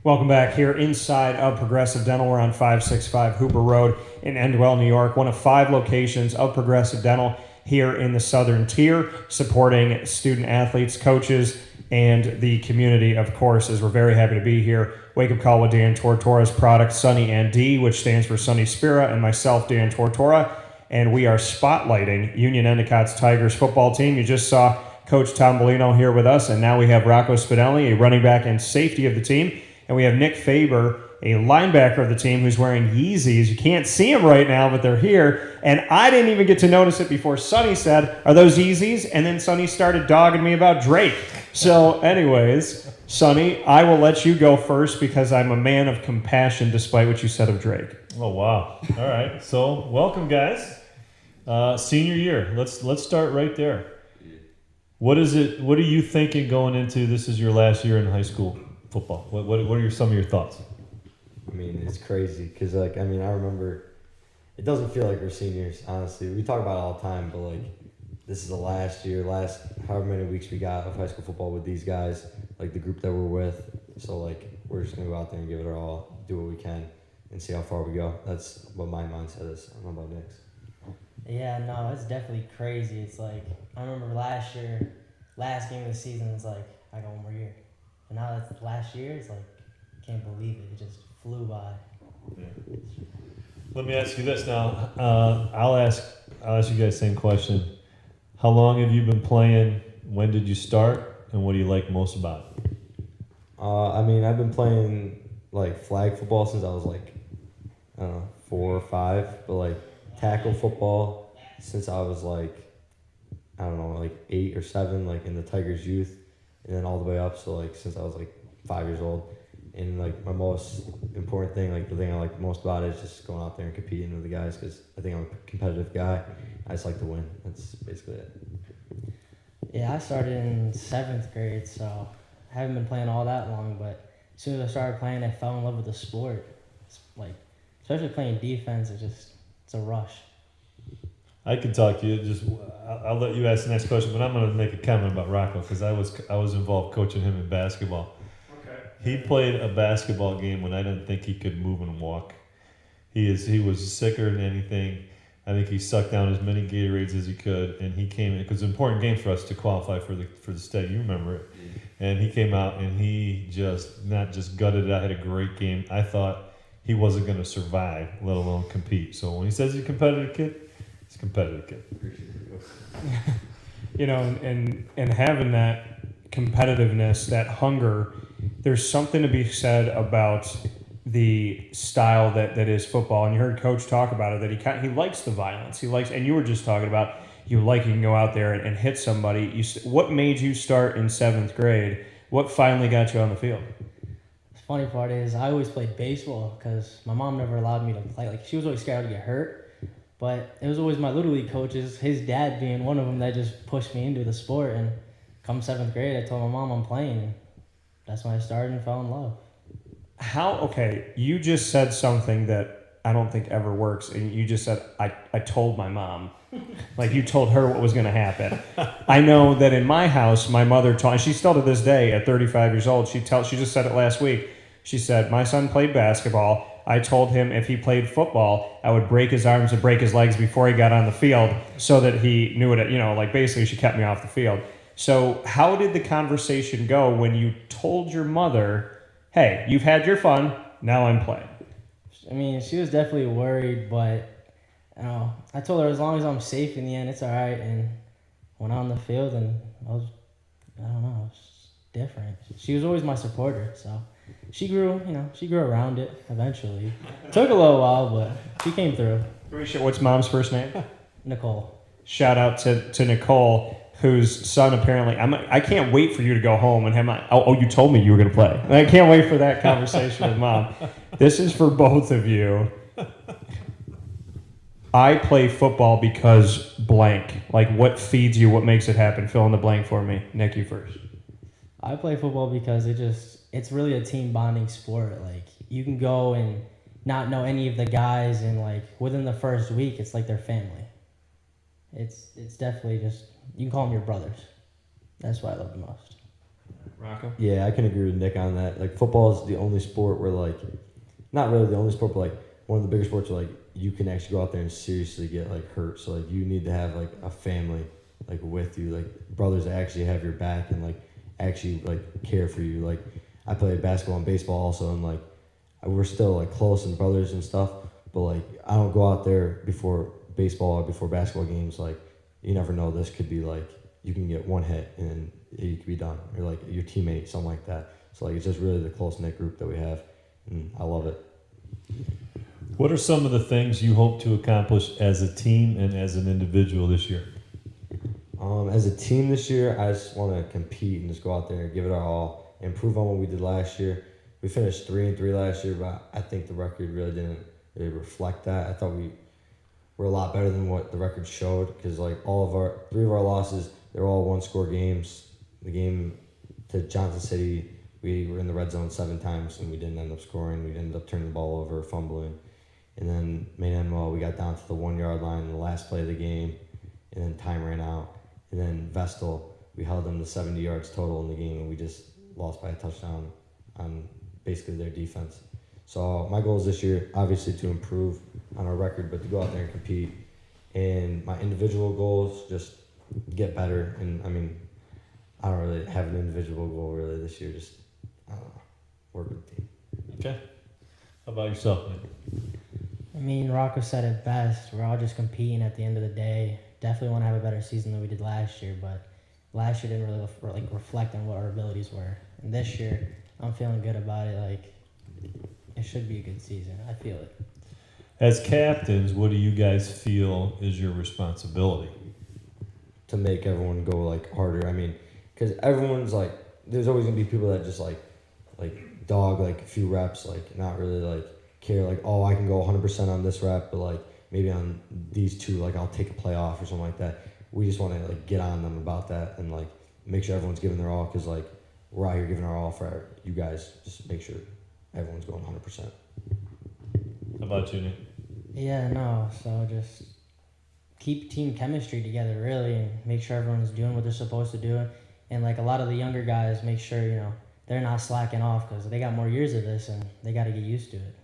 Welcome back here inside of Progressive Dental. We're on 565 Hooper Road in Endwell, New York, one of 5 locations of Progressive Dental here in the Southern Tier, supporting student athletes, coaches, and the community, of course, as we're very happy to be here. Wake Up Call with Dan Tortora's product, Sonny D, which stands for Sonny Spira, and myself, Dan Tortora, and we are spotlighting Union Endicott Tigers football team. You just saw Coach Tom Bellino here with us, and now we have Rocco Spinelli, a running back and safety of the team. And we have Nick Faber, a linebacker of the team, who's wearing Yeezys. You can't see them right now, but they're here. And I didn't even get to notice it before Sonny said, "Are those Yeezys?" And then Sonny started dogging me about Drake. So anyways, Sonny, I will let you go first because I'm a man of compassion despite what you said of Drake. Oh, wow. All right. So welcome, guys. Senior year. Let's start right there. What is it? What are you thinking going into this is your last year in high school football? What are some of your thoughts? I mean, it's crazy because, I remember it doesn't feel like we're seniors, honestly. We talk about it all the time, but, this is the last however many weeks we got of high school football with these guys, the group that we're with. So, we're just going to go out there and give it our all, do what we can, and see how far we go. That's what my mindset is. I don't know about Nick's. Yeah, no, it's definitely crazy. It's I remember last year, last game of the season, it's I got one more year. And now that's last year, it's can't believe it. It just flew by. Yeah. Let me ask you this now. I'll ask you guys the same question. How long have you been playing? When did you start? And what do you like most about it? I've been playing flag football since I was 4 or 5, but tackle football since I was 8 or 7, in the Tigers youth, and then all the way up. So since I was 5 years old. And my most important thing, the thing I like most about it is just going out there and competing with the guys because I think I'm a competitive guy. I just like to win. That's basically it. Yeah, I started in 7th grade, so I haven't been playing all that long, but as soon as I started playing, I fell in love with the sport. It's especially playing defense, it's a rush. I could talk to you. I'll let you ask the next question, but I'm going to make a comment about Rocco because I was involved coaching him in basketball. He played a basketball game when I didn't think he could move and walk. He was sicker than anything. I think he sucked down as many Gatorades as he could, and he came in because it was an important game for us to qualify for the state. You remember it. And he came out and he not just gutted it. I had a great game. I thought he wasn't going to survive, let alone compete. So when he says he's a competitive kid, he's a competitive kid. And having that competitiveness, that hunger, there's something to be said about the style that is football. And you heard Coach talk about it, that he likes the violence. And you were just talking about you can go out there and hit somebody. What made you start in 7th grade? What finally got you on the field? The funny part is I always played baseball because my mom never allowed me to play. She was always scared to get hurt. But it was always my Little League coaches, his dad being one of them, that just pushed me into the sport. And come 7th grade, I told my mom I'm playing. That's when I started and fell in love. You just said something that I don't think ever works. And you just said, I told my mom. You told her what was going to happen. I know that in my house, my mother taught, and she still to this day at 35 years old, she just said it last week. She said, my son played basketball. I told him if he played football, I would break his arms and break his legs before he got on the field so that he knew it. Basically she kept me off the field. So how did the conversation go when you told your mother, hey, you've had your fun, now I'm playing? She was definitely worried, but I told her as long as I'm safe in the end, it's all right. And went on the field, and it was different. She was always my supporter, so she grew around it eventually. Took a little while, but she came through. What's Mom's first name? Nicole. Shout out to Nicole, whose son apparently, I can't wait for you to go home and have you told me you were going to play. I can't wait for that conversation with Mom. This is for both of you. I play football because blank. What feeds you, what makes it happen? Fill in the blank for me. Nick, you first. I play football because it's really a team bonding sport. You can go and not know any of the guys, and within the first week, it's like their family. It's definitely just, you can call them your brothers. That's what I love the most. Rocco? Yeah, I can agree with Nick on that. Like, football is the only sport where, like, not really the only sport, but, like, one of the bigger sports where, like, you can actually go out there and seriously get, like, hurt. So, like, you need to have, like, a family, like, with you. Like, brothers that actually have your back and, like, actually, like, care for you. Like, I played basketball and baseball also, and, like, we're still, like, close and brothers and stuff. But, like, I don't go out there before baseball or before basketball games. Like, you never know. This could be, like, you can get one hit and then you could be done. Or, like, your teammate, something like that. So, like, it's just really the close-knit group that we have. And I love it. What are some of the things you hope to accomplish as a team and as an individual this year? As a team this year, I just want to compete and just go out there and give it our all, improve on what we did last year. We finished 3-3 last year, but I think the record really didn't really reflect that. I thought we were a lot better than what the record showed because, like, three of our losses, they were all one-score games. The game to Johnson City, we were in the red zone 7 times and we didn't end up scoring. We ended up turning the ball over, fumbling. And then Maine Enwell, we got down to the 1-yard line in the last play of the game, and then time ran out. And then Vestal, we held them to 70 yards total in the game, and we just lost by a touchdown on basically their defense. So my goal is this year, obviously, to improve on our record, but to go out there and compete. And my individual goals, just get better. And I mean, I don't really have an individual goal really this year. Just work with the team. Okay. How about yourself, man? I mean, Rocco said it best. We're all just competing at the end of the day. Definitely want to have a better season than we did last year, but last year didn't really reflect on what our abilities were. And this year, I'm feeling good about it. Like, it should be a good season. I feel it. As captains, what do you guys feel is your responsibility? To make everyone go, like, harder. I mean, because everyone's, like, there's always going to be people that just, like dog, like, a few reps, like, not really, like, care, like, oh, I can go 100% on this rep, but, like, maybe on these 2, like, I'll take a play off or something like that. We just want to, like, get on them about that and, like, make sure everyone's giving their all because, like, we're out here giving our all for you guys. Just make sure everyone's going 100%. How about you, Nick? Yeah, no. So just keep team chemistry together, really, and make sure everyone's doing what they're supposed to do. And, like, a lot of the younger guys, make sure, they're not slacking off because they got more years of this and they got to get used to it.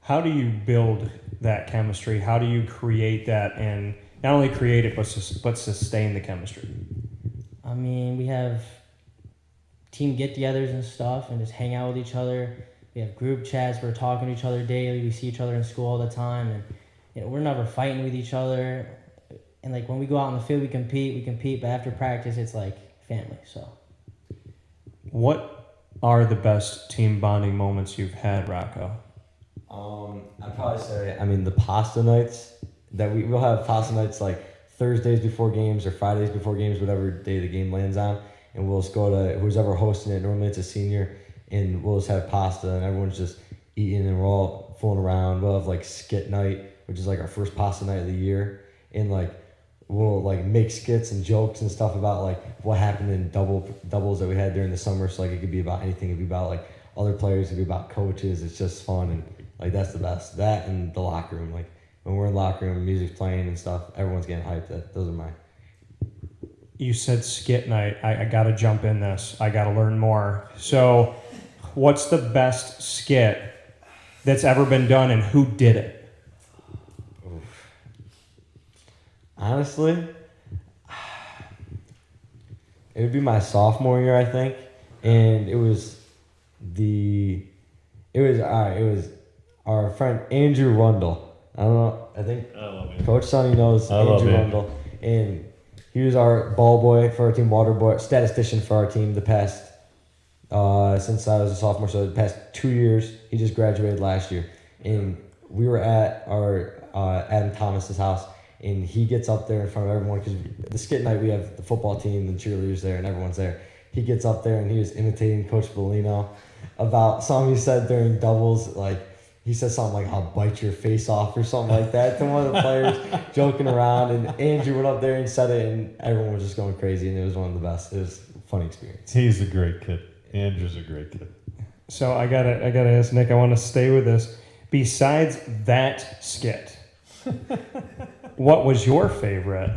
How do you build that chemistry? How do you create that and not only create it, but sustain the chemistry? I mean, we have team get-togethers and stuff and just hang out with each other. We have group chats. We're talking to each other daily. We see each other in school all the time. And, we're never fighting with each other. And, like, when we go out on the field, we compete. But after practice, it's like family, so. What are the best team bonding moments you've had, Rocco? I'd probably say, the pasta nights that we'll have pasta nights like Thursdays before games or Fridays before games, whatever day the game lands on, and we'll just go to who's ever hosting it. Normally it's a senior, and we'll just have pasta and everyone's just eating and we're all fooling around. We'll have like skit night, which is like our first pasta night of the year, and like we'll like make skits and jokes and stuff about like what happened in doubles that we had during the summer. So like it could be about anything. It could be about like other players. It could be about coaches. It's just fun, and like that's the best. That and the locker room. Like when we're in the locker room, music's playing and stuff. Everyone's getting hyped. Those are mine. You said skit night. I got to jump in this. I got to learn more. So, what's the best skit that's ever been done, and who did it? Honestly, it would be my sophomore year, I think, and it was our friend Andrew Rundle. I don't know. I think Coach Sonny knows Andrew Rundle, and he was our ball boy for our team, water boy, statistician for our team the past since I was a sophomore. So the past 2 years, he just graduated last year, and we were at our Adam Thomas's house. And he gets up there in front of everyone because the skit night we have the football team and cheerleaders there and everyone's there. He gets up there and he was imitating Coach Bellino about something he said during doubles. Like he said something like "I'll bite your face off" or something like that to one of the players, joking around. And Andrew went up there and said it, and everyone was just going crazy. And it was one of the best. It was a funny experience. He's a great kid. Andrew's a great kid. So I gotta ask Nick. I want to stay with this. Besides that skit. What was your favorite?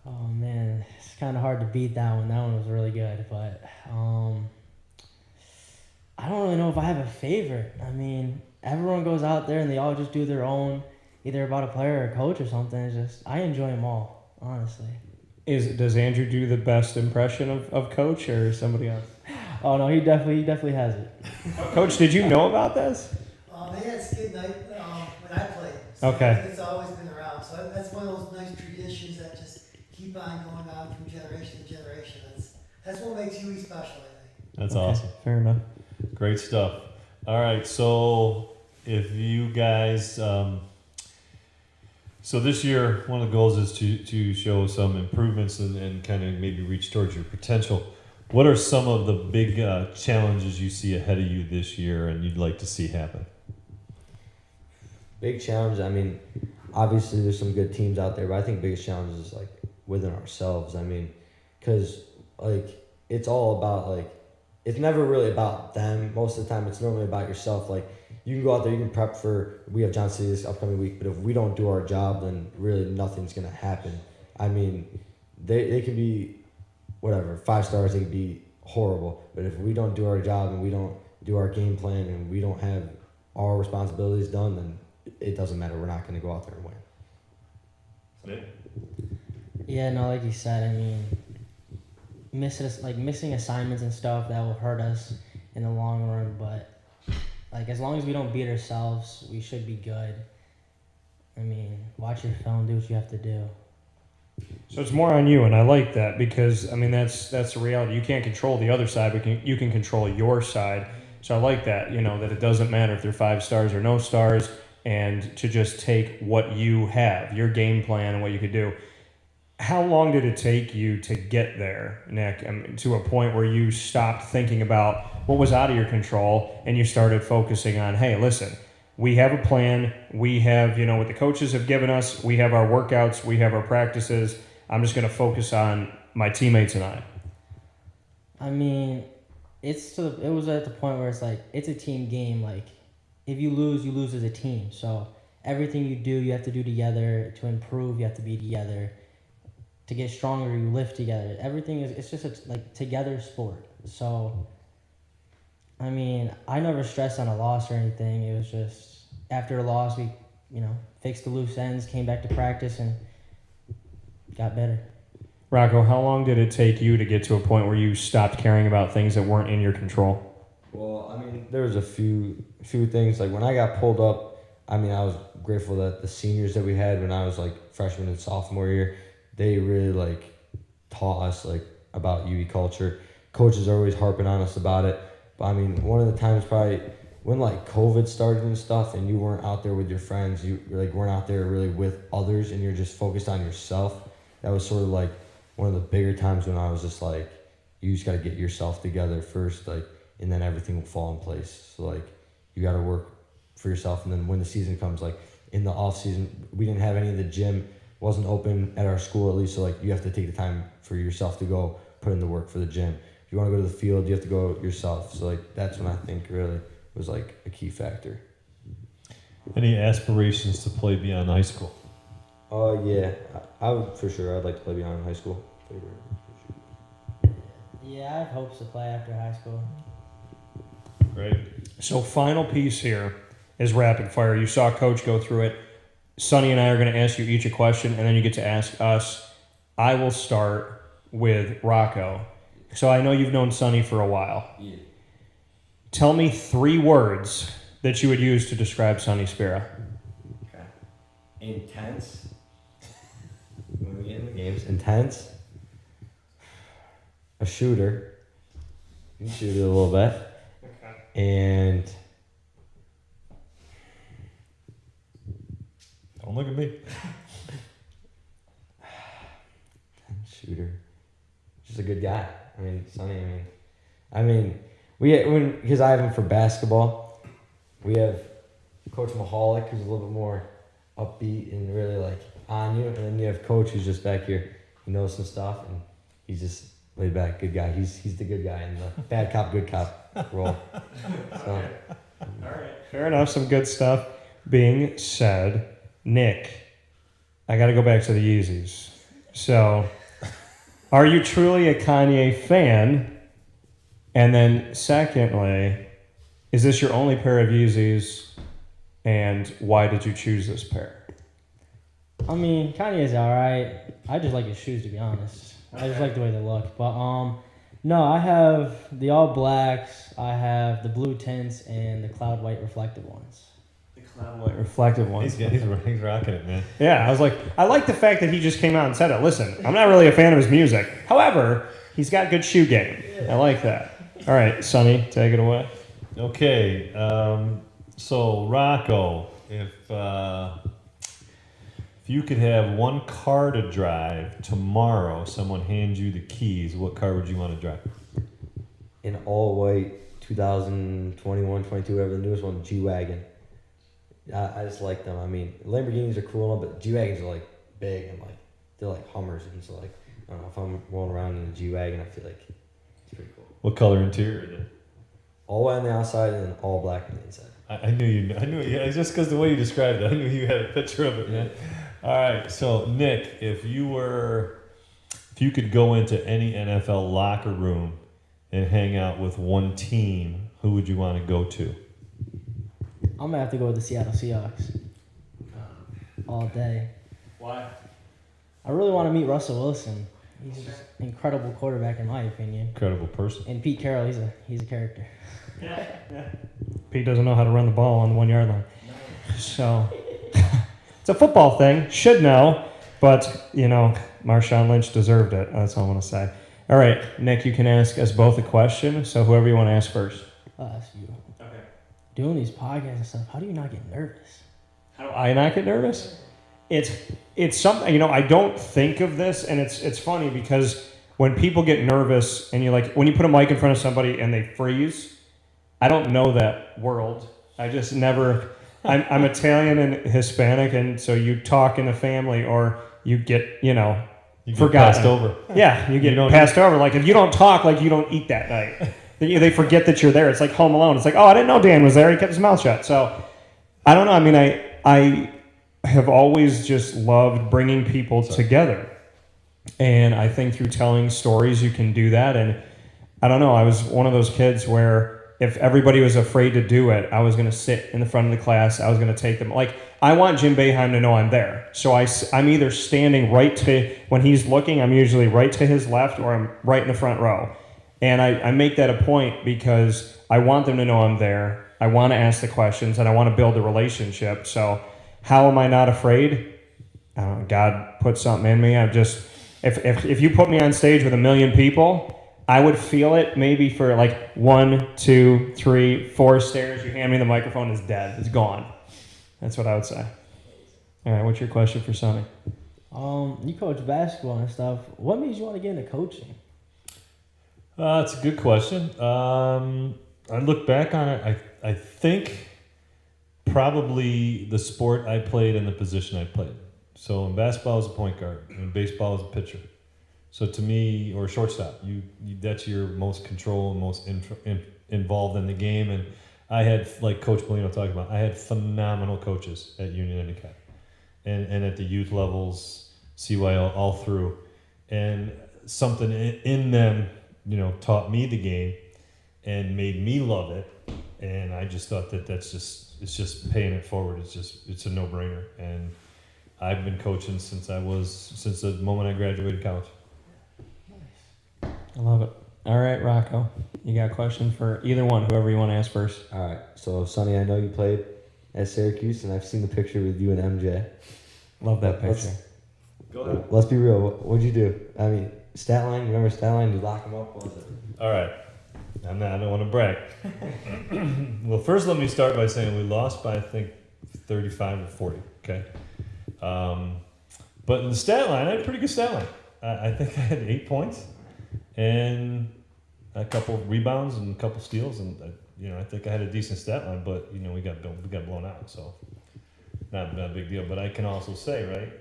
Oh man, it's kind of hard to beat that one. That one was really good, but I don't really know if I have a favorite. I mean, everyone goes out there and they all just do their own, either about a player or a coach or something. It's just I enjoy them all, honestly. Does Andrew do the best impression of Coach or somebody else? Oh no, he definitely has it. Coach, did you know about this? They had skid night when I played. So Okay. it's always been around. So that's one of those nice traditions that just keep on going on from generation to generation. That's what makes UE special, I think. That's Okay, awesome. fair enough. Great stuff. All right, so if you guys, so this year one of the goals is to show some improvements and kind of maybe reach towards your potential. What are some of the big challenges you see ahead of you this year and you'd like to see happen? Big challenge. I mean, obviously there's some good teams out there, but I think biggest challenge is like within ourselves. I mean, because like it's all about like it's never really about them. Most of the time, it's normally about yourself. Like you can go out there, you can prep for. We have John City this upcoming week, but if we don't do our job, then really nothing's gonna happen. I mean, they can be whatever 5 stars. They can be horrible, but if we don't do our job and we don't do our game plan and we don't have our responsibilities done, then it doesn't matter. We're not going to go out there and win. Yeah, no, like you said, I mean, missing assignments and stuff that will hurt us in the long run. But like as long as we don't beat ourselves, we should be good. I mean, watch your film, do what you have to do. So it's more on you, and I like that because I mean that's the reality. You can't control the other side, but you can control your side. So I like that. That it doesn't matter if they're 5 stars or no stars, and to just take what you have, your game plan, and what you could do. How long did it take you to get there, Nick? I mean, to a point where you stopped thinking about what was out of your control and you started focusing on, hey, listen, we have a plan. We have, what the coaches have given us. We have our workouts. We have our practices. I'm just going to focus on my teammates and I. I mean, it was at the point where it's like, it's a team game. Like, if you lose as a team. So everything you do, you have to do together. To improve, you have to be together. To get stronger, you lift together. Everything it's just a together sport. So, I mean, I never stressed on a loss or anything. It was just after a loss, we, fixed the loose ends, came back to practice, and got better. Rocco, how long did it take you to get to a point where you stopped caring about things that weren't in your control? Well, I mean, there was a few things. Like when I got pulled up, I mean, I was grateful that the seniors that we had when I was like freshman and sophomore year, they really like taught us like about UE culture. Coaches are always harping on us about it. But I mean, one of the times probably when like COVID started and stuff and you weren't out there with your friends, you like weren't out there really with others and you're just focused on yourself. That was sort of like one of the bigger times when I was just like, you just got to get yourself together first, like, and then everything will fall in place. So like, you got to work for yourself. And then when the season comes, like in the off season, we didn't have any of the gym, wasn't open at our school at least. So like, you have to take the time for yourself to go put in the work for the gym. If you want to go to the field, you have to go yourself. So like, that's when I think really was like a key factor. Any aspirations to play beyond high school? Oh yeah, I would for sure. I'd like to play beyond high school. Yeah, I have hopes to play after high school. Great. So final piece here is rapid fire. You saw Coach go through it. Sonny and I are going to ask you each a question, and then you get to ask us. I will start with Rocco. So I know you've known Sonny for a while. Yeah. Tell me 3 words that you would use to describe Sonny Spira. Okay. Intense. When we get in the games, intense. A shooter. You can shoot it a little bit. Okay. And Don't look at me. shooter. Just a good guy. I mean, Sonny. Because I have him for basketball. We have Coach Mahalik, who's a little bit more upbeat and really like on you, and then you have Coach who's just back here. He knows some stuff, and he's just laid back, good guy. He's the good guy in the bad cop, good cop role. So, All right. Fair enough. Some good stuff being said. Nick, I got to go back to the Yeezys. So Are you truly a Kanye fan? And then secondly, is this your only pair of Yeezys? And why did you choose this pair? I mean, Kanye's alright. I just like his shoes, to be honest. I just like the way they look. But no, I have the all blacks. I have the blue tints and the cloud white reflective ones. The cloud white reflective ones. He's rocking it, man. Yeah, I like the fact that he just came out and said it. Listen, I'm not really a fan of his music. However, he's got good shoe game. I like that. All right, Sonny, take it away. Okay, so Rocco, if you could have one car to drive tomorrow, someone hands you the keys, what car would you want to drive? In all white 2021, 22, whatever the newest one, G-Wagon. I just like them. I mean, Lamborghinis are cool, but G-Wagons are like big and like they're like Hummers, and so like I don't know, if I'm rolling around in a G-Wagon, I feel like it's pretty cool. What color interior is it? All white on the outside and then all black on the inside. I knew you. Yeah, just because the way you described it, I knew you had a picture of it, man. All right, so Nick, if you could go into any NFL locker room and hang out with one team, who would you want to go to? I'm gonna have to go with the Seattle Seahawks. All day. Why? I really want to meet Russell Wilson. He's an incredible quarterback, in my opinion. Incredible person. And Pete Carroll, he's a character. Yeah. Pete doesn't know how to run the ball on the 1 yard line. So it's a football thing. Should know, but Marshawn Lynch deserved it. That's all I want to say. All right, Nick, you can ask us both a question. So whoever you want to ask first. I'll ask you. Okay. Doing these podcasts and stuff, how do you not get nervous? How do I not get nervous? It's something, I don't think of this, and it's funny because when people get nervous and when you put a mic in front of somebody and they freeze, I don't know that world. I just never, I'm Italian and Hispanic, and so you talk in the family or you get, You get forgotten. passed over. Yeah, you get passed over. Like if you don't talk, like you don't eat that night. They forget that you're there. It's like Home Alone. It's like, oh, I didn't know Dan was there. He kept his mouth shut. So I don't know. I mean, I have always just loved bringing people together. And I think through telling stories, you can do that. And I don't know. I was one of those kids where if everybody was afraid to do it, I was going to sit in the front of the class. I was going to take them. Like, I want Jim Boeheim to know I'm there. So I'm either standing when he's looking, I'm usually right to his left, or I'm right in the front row. And I make that a point because I want them to know I'm there. I want to ask the questions, and I want to build a relationship. So how am I not afraid? I don't know, God put something in me. I'm just, if you put me on stage with 1 million people, I would feel it maybe for like 1, 2, 3, 4 stares. You hand me the microphone, it's dead. It's gone. That's what I would say. All right, what's your question for Sonny? You coach basketball and stuff. What made you want to get into coaching? That's a good question. I look back on it. I think probably the sport I played and the position I played. So in basketball, I was a point guard. In baseball, I was a pitcher. So to me, or shortstop, you that's your most control and most involved in the game. And I had, like Coach Molino talked about, I had phenomenal coaches at Union Endicott and at the youth levels, CYO, all through. And something in them, taught me the game and made me love it. And I just thought it's just paying it forward. It's a no-brainer. And I've been coaching since the moment I graduated college. I love it. All right, Rocco, you got a question for either one, whoever you want to ask first. All right. So, Sonny, I know you played at Syracuse, and I've seen the picture with you and MJ. Love that picture. Go ahead. Let's be real. What'd you do? I mean, stat line. You remember stat line? You lock him up. What was it? All right. I don't want to brag. Well, first let me start by saying we lost by, I think, 35 or 40, okay? But in the stat line, I had a pretty good stat line. I think I had 8 points and a couple rebounds and a couple steals, and I think I had a decent stat line, but we got blown out, so not a big deal. But I can also say, right,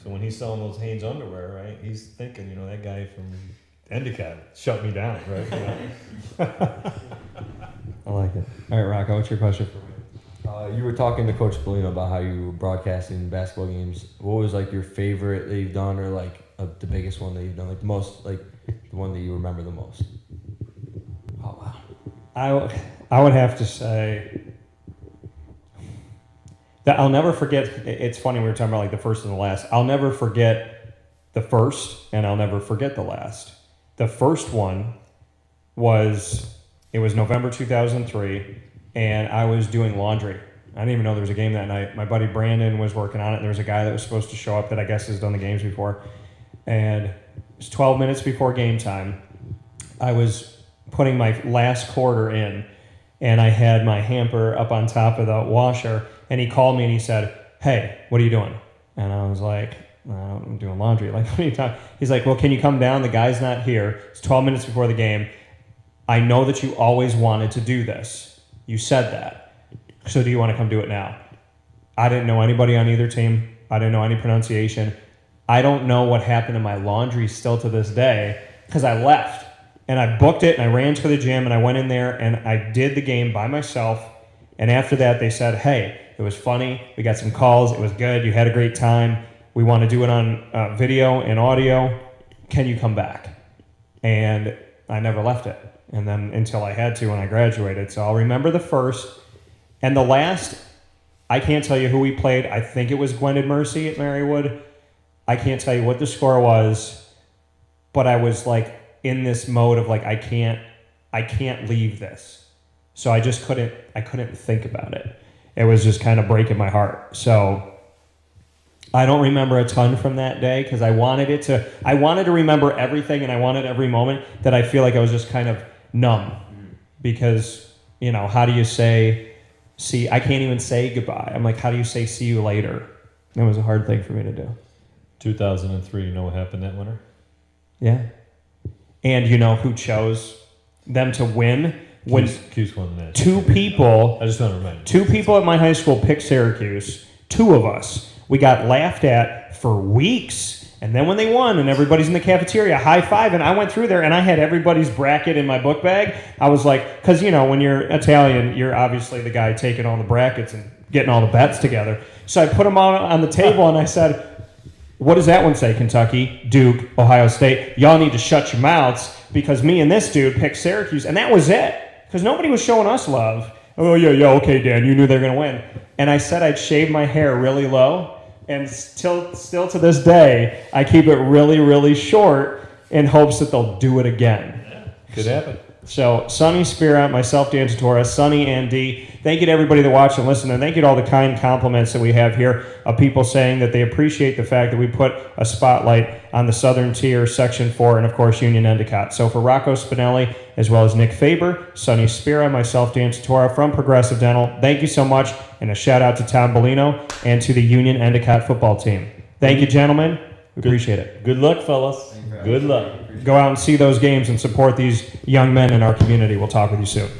so when he's selling those Hanes underwear, right, he's thinking, that guy from Endicott shut me down, right? I like it. All right, Rocco, what's your question for me? You were talking to Coach Polino about how you were broadcasting basketball games. What was like your favorite that you've done, or like the biggest one that you've done, like the most, like the one that you remember the most? Oh wow. I would have to say that I'll never forget. It's funny we were talking about like the first and the last. I'll never forget the first, and I'll never forget the last. The first one was November 2003, and I was doing laundry. I didn't even know there was a game that night. My buddy Brandon was working on it. There was a guy that was supposed to show up that I guess has done the games before. And it was 12 minutes before game time. I was putting my last quarter in, and I had my hamper up on top of the washer, and he called me and he said, "Hey, what are you doing?" And I was like, "I'm doing laundry." Like, what are you talking? He's like, "Well, can you come down? The guy's not here. It's 12 minutes before the game. I know that you always wanted to do this. You said that. So do you want to come do it now?" I didn't know anybody on either team. I didn't know any pronunciation. I don't know what happened to my laundry still to this day because I left and I booked it and I ran to the gym and I went in there and I did the game by myself. And after that, they said, "Hey, it was funny. We got some calls. It was good. You had a great time. We want to do it on video and audio. Can you come back?" And I never left it. And then until I had to when I graduated. So I'll remember the first. And the last, I can't tell you who we played. I think it was Gwendid Mercy at Marywood. I can't tell you what the score was, but I was like in this mode of like, I can't leave this. So I just couldn't think about it. It was just kind of breaking my heart. So I don't remember a ton from that day because I wanted to remember everything and I wanted every moment that I feel like I was just kind of numb because, how do you say, I can't even say goodbye. I'm like, how do you say see you later? It was a hard thing for me to do. 2003, you know what happened that winter? Yeah. And you know who chose them to win? When Syracuse won the match. two people I just want to remind you. Two people at my high school picked Syracuse. Two of us. We got laughed at for weeks. And then when they won and everybody's in the cafeteria high-fiving, I went through there and I had everybody's bracket in my book bag. I was like, because, when you're Italian, you're obviously the guy taking all the brackets and getting all the bets together. So I put them on the table and I said, "What does that one say? Kentucky, Duke, Ohio State. Y'all need to shut your mouths because me and this dude picked Syracuse." And that was it. Because nobody was showing us love. "Oh, yeah, okay, Dan, you knew they were going to win." And I said I'd shave my hair really low. And still to this day, I keep it really, really short in hopes that they'll do it again. Yeah, could happen. So, Sonny Spira, myself, Dan Tortora, Sonny and D, thank you to everybody that watched and listened, and thank you to all the kind compliments that we have here of people saying that they appreciate the fact that we put a spotlight on the Southern Tier, Section 4, and, of course, Union Endicott. So, for Rocco Spinelli, as well as Nick Faber, Sonny Spira, myself, Dan Tortora, from Progressive Dental, thank you so much, and a shout-out to Tom Bellino and to the Union Endicott football team. Thank you, gentlemen. We appreciate it. Good luck, fellas. Good luck. Go out and see those games and support these young men in our community. We'll talk with you soon.